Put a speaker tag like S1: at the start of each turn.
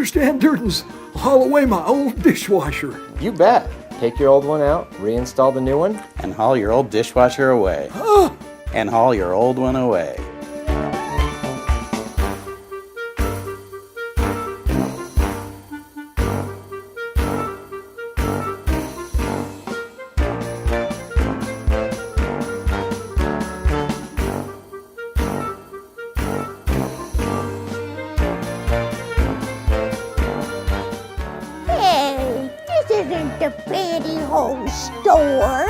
S1: understand Durden's haul away my old dishwasher.
S2: You bet. Take your old one out, reinstall the new one,
S3: And haul your old dishwasher away.
S1: Huh?
S3: And haul your old one away.
S4: Hey, this isn't the pantyhose store.